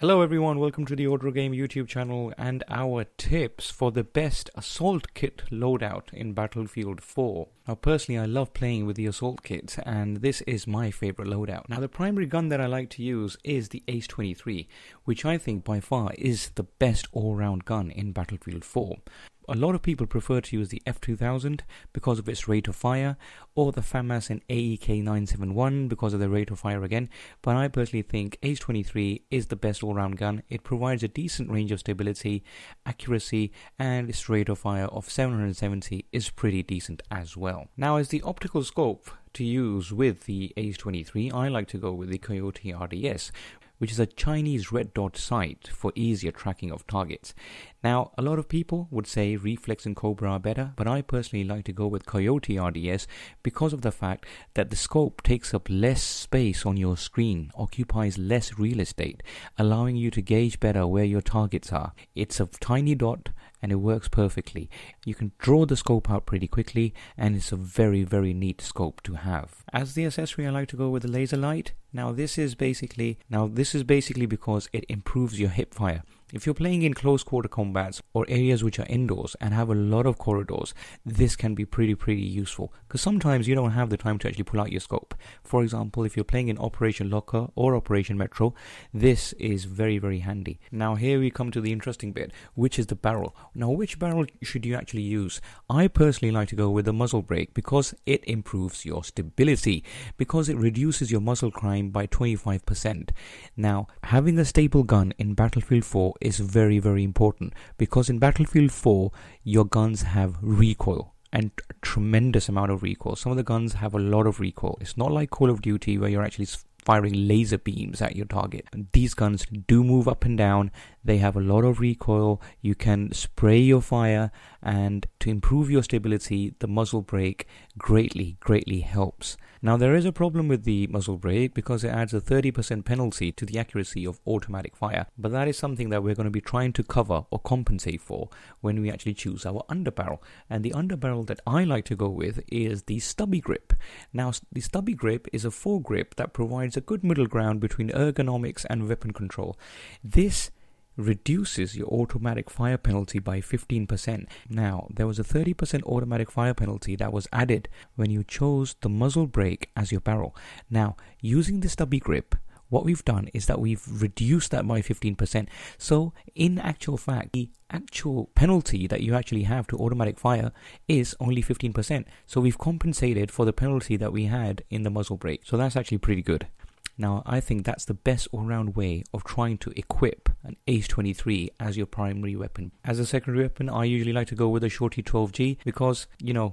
Hello everyone, welcome to the Auto Game YouTube channel and our tips for the best assault kit loadout in Battlefield 4. Now personally I love playing with the assault kit and this is my favorite loadout. Now the primary gun that I like to use is the Ace-23, which I think by far is the best all-round gun in Battlefield 4. A lot of people prefer to use the F2000 because of its rate of fire, or the FAMAS and AEK-971 because of their rate of fire again, but I personally think Ace-23 is the best all-round gun. It provides a decent range of stability, accuracy, and its rate of fire of 770 is pretty decent as well. Now as the optical scope to use with the Ace-23, I like to go with the Coyote RDS, which is a Chinese red dot sight for easier tracking of targets. Now, a lot of people would say Reflex and Cobra are better, but I personally like to go with Coyote RDS because of the fact that the scope takes up less space on your screen, occupies less real estate, allowing you to gauge better where your targets are. It's a tiny dot and it works perfectly. You can draw the scope out pretty quickly and it's a very neat scope to have. As the accessory, I like to go with the laser light. Now this is basically because it improves your hip fire. If you're playing in close quarter combats or areas which are indoors and have a lot of corridors, this can be pretty useful because sometimes you don't have the time to actually pull out your scope. For example, if you're playing in Operation Locker or Operation Metro, this is very handy. Now here we come to the interesting bit, which is the barrel. Now which barrel should you actually use? I personally like to go with the muzzle brake because it improves your stability, because it reduces your muzzle climb by 25%. Now having a stable gun in Battlefield 4 is very important because in Battlefield 4 your guns have recoil and a tremendous amount of recoil. Some of the guns have a lot of recoil. It's not like Call of Duty where you're actually firing laser beams at your target. These guns do move up and down. They have a lot of recoil. You can spray your fire, and to improve your stability, the muzzle brake greatly helps. Now there is a problem with the muzzle brake because it adds a 30% penalty to the accuracy of automatic fire, but that is something that we're going to be trying to cover or compensate for when we actually choose our underbarrel. And the underbarrel that I like to go with is the Stubby Grip. Now the Stubby Grip is a foregrip that provides a good middle ground between ergonomics and weapon control. This reduces your automatic fire penalty by 15%. Now, there was a 30% automatic fire penalty that was added when you chose the muzzle brake as your barrel. Now, using the Stubby Grip, what we've done is that we've reduced that by 15%. So, in actual fact, the actual penalty that you actually have to automatic fire is only 15%. So, we've compensated for the penalty that we had in the muzzle brake. So, that's actually pretty good. Now, I think that's the best all-round way of trying to equip an Ace-23 as your primary weapon. As a secondary weapon, I usually like to go with a Shorty 12G because,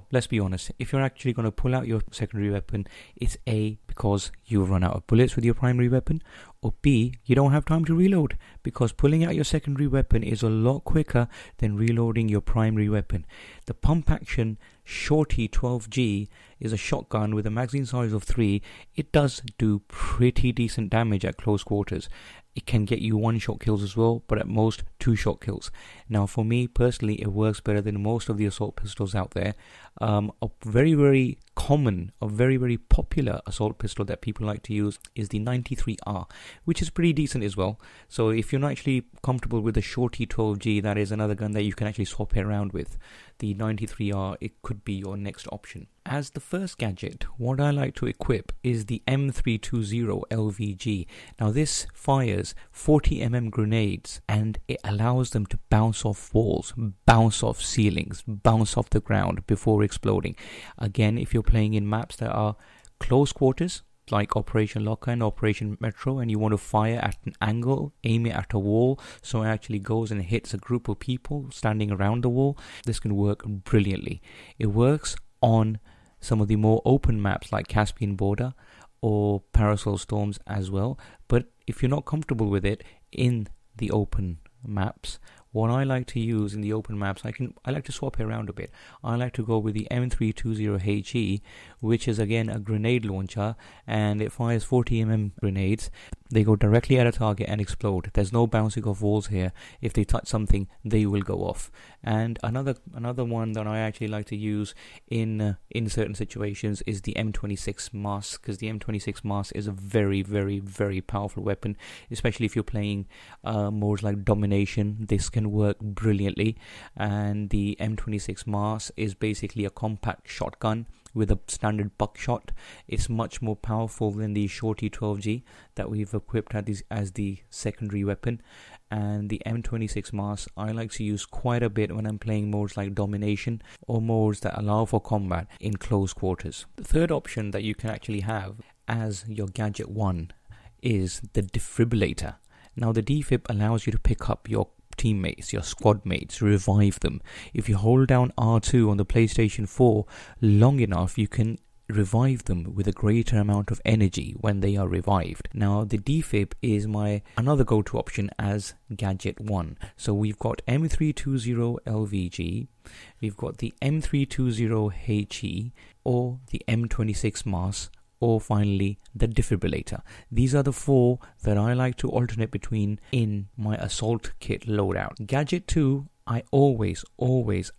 let's be honest, if you're actually going to pull out your secondary weapon, it's A, because you run out of bullets with your primary weapon, or B, you don't have time to reload because pulling out your secondary weapon is a lot quicker than reloading your primary weapon. The pump action Shorty 12G is a shotgun with a magazine size of 3. It does do pretty decent damage at close quarters. It can get you 1-shot kills as well, but at most 2-shot kills. Now for me personally, it works better than most of the assault pistols out there. A very common, a very popular assault pistol that people like to use is the 93R, which is pretty decent as well. So if you're not actually comfortable with the Shorty 12G, that is another gun that you can actually swap it around with. The 93R, it could be your next option. As the first gadget, what I like to equip is the M320 LVG. Now this fires 40mm grenades and it allows them to bounce off walls, bounce off ceilings, bounce off the ground before exploding. Again, if you're playing in maps that are close quarters, like Operation Locker and Operation Metro, and you want to fire at an angle, aim it at a wall so it actually goes and hits a group of people standing around the wall, this can work brilliantly. It works on some of the more open maps like Caspian Border or Parasol Storms as well, but if you're not comfortable with it in the open maps, what I like to use in the open maps, I like to swap it around a bit. I like to go with the M320 Aichi, which is again a grenade launcher, and it fires 40mm grenades. They go directly at a target and explode. There's no bouncing off walls here. If they touch something, they will go off. And another one that I actually like to use in certain situations is the M26 mask, because the M26 mask is a very, very, very powerful weapon, especially if you're playing modes like domination. This can work brilliantly. And the M26 mask is basically a compact shotgun with a standard buckshot. It's much more powerful than the Shorty 12G that we've equipped as the secondary weapon. And the M26 mask I like to use quite a bit when I'm playing modes like domination or modes that allow for combat in close quarters. The third option that you can actually have as your gadget 1 is the defibrillator. Now the defib allows you to pick up your teammates, your squad mates, revive them. If you hold down R2 on the PlayStation 4 long enough, you can revive them with a greater amount of energy when they are revived. Now the defib is my another go-to option as gadget 1. So we've got M320 LVG, we've got the M320 Aichi, or the M26 mask, or finally the defibrillator. These are the 4 that I like to alternate between in my assault kit loadout. Gadget 2, I always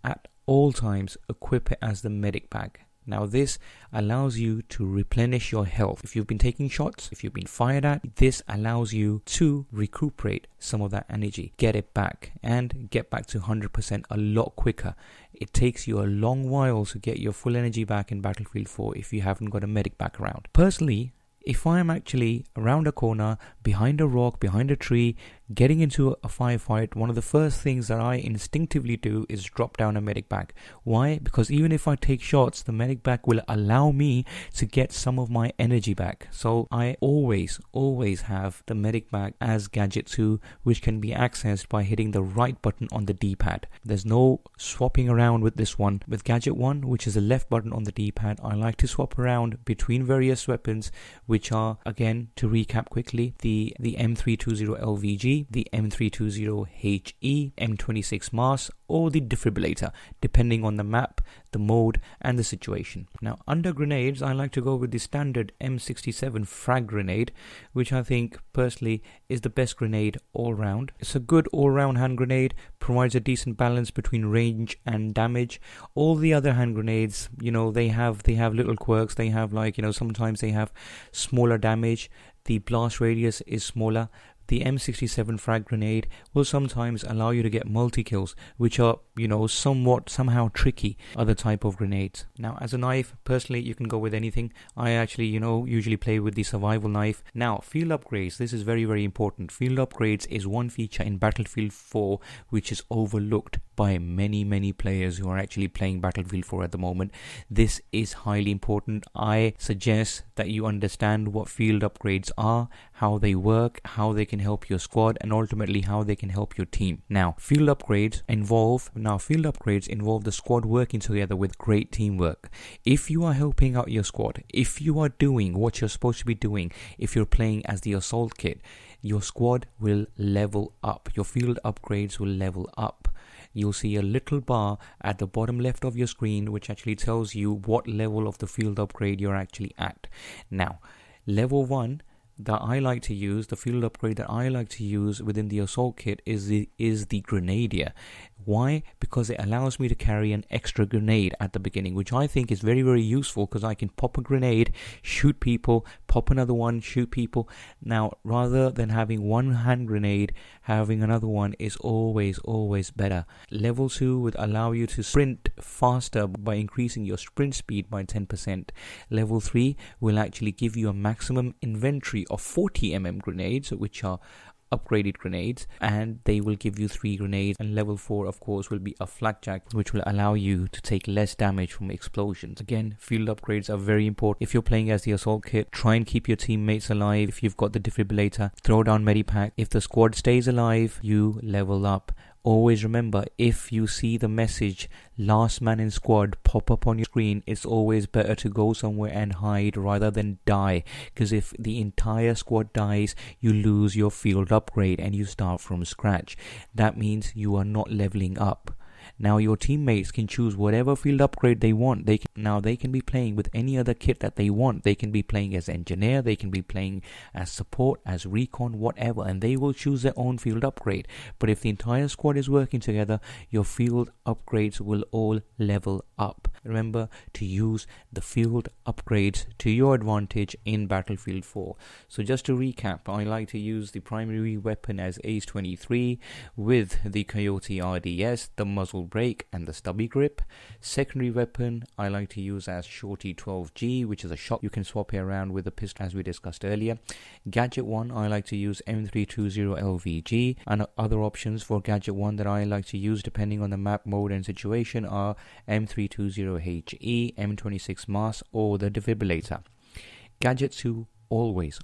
at all times equip it as the medic bag. Now this allows you to replenish your health. If you've been taking shots, if you've been fired at, this allows you to recuperate some of that energy, get it back, and get back to 100% a lot quicker. It takes you a long while to get your full energy back in Battlefield 4 if you haven't got a medic back around. Personally, if I'm actually around a corner, behind a rock, behind a tree, getting into a firefight, one of the first things that I instinctively do is drop down a medic bag. Why? Because even if I take shots, the medic bag will allow me to get some of my energy back. So I always have the medic bag as gadget 2, which can be accessed by hitting the right button on the D-pad. There's no swapping around with this one. With gadget 1, which is the left button on the D-pad, I like to swap around between various weapons, which are, again, to recap quickly, the M320 LVG, the M320 HE, M26 mask, or the defibrillator, depending on the map, the mode, and the situation. Now, under grenades, I like to go with the standard M67 frag grenade, which I think personally is the best grenade all round. It's a good all-round hand grenade, provides a decent balance between range and damage. All the other hand grenades, they have little quirks. They have sometimes they have smaller damage. The blast radius is smaller. The M67 frag grenade will sometimes allow you to get multi-kills, which are, somehow tricky other type of grenades. Now, as a knife, personally, you can go with anything. I actually, usually play with the survival knife. Now, field upgrades, this is very, very important. Field upgrades is one feature in Battlefield 4 which is overlooked by many, many players who are actually playing Battlefield 4 at the moment. This is highly important. I suggest that you understand what field upgrades are, how they work, how they can help your squad, and ultimately how they can help your team. Now, field upgrades involve the squad working together with great teamwork. If you are helping out your squad, if you are doing what you're supposed to be doing, if you're playing as the assault kit, your squad will level up. Your field upgrades will level up. You'll see a little bar at the bottom left of your screen which actually tells you what level of the field upgrade you're actually at. Now, level 1 that I like to use, the field upgrade that I like to use within the assault kit is the Grenadier. Why? Because it allows me to carry an extra grenade at the beginning, which I think is very, very useful because I can pop a grenade, shoot people, pop another one, shoot people. Now, rather than having one hand grenade, having another one is always better. Level 2 would allow you to sprint faster by increasing your sprint speed by 10%. Level 3 will actually give you a maximum inventory of 40mm grenades, which are upgraded grenades, and they will give you 3 grenades. And level 4, of course, will be a flakjack, which will allow you to take less damage from explosions. Again, field upgrades are very important. If you're playing as the assault kit, try and keep your teammates alive. If you've got the defibrillator, throw down medipack. If the squad stays alive, you level up. always remember, if you see the message last man in squad pop up on your screen, it's always better to go somewhere and hide rather than die, because if the entire squad dies, you lose your field upgrade and you start from scratch. That means you are not leveling up. Now your teammates can choose whatever field upgrade they want. They can be playing with any other kit that they want. They can be playing as engineer, they can be playing as support, as recon, whatever, and they will choose their own field upgrade. But if the entire squad is working together, your field upgrades will all level up. Remember to use the field upgrades to your advantage in Battlefield 4. So just to recap, I like to use the primary weapon as Ace 23 with the Coyote RDS, the muzzle brake and the Stubby Grip. Secondary weapon I like to use as Shorty 12G, which is a shot you can swap it around with a pistol as we discussed earlier. Gadget 1 I like to use M320 LVG, and other options for Gadget 1 that I like to use depending on the map mode and situation are M320 HE, M26 Mars or the defibrillator. Gadget 2 always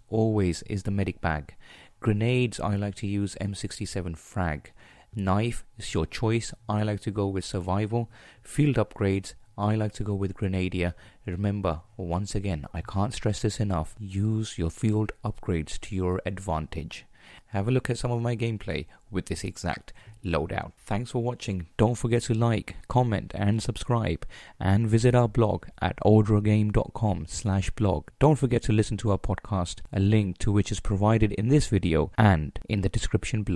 is the medic bag. Grenades I like to use M67 frag. Knife is your choice. I like to go with survival. Field upgrades I like to go with Grenadier. Remember, once again, I can't stress this enough, use your field upgrades to your advantage. Have a look at some of my gameplay with this exact loadout. Thanks for watching. Don't forget to like, comment and subscribe, and visit our blog at orderagame.com/blog. Don't forget to listen to our podcast, a link to which is provided in this video and in the description below.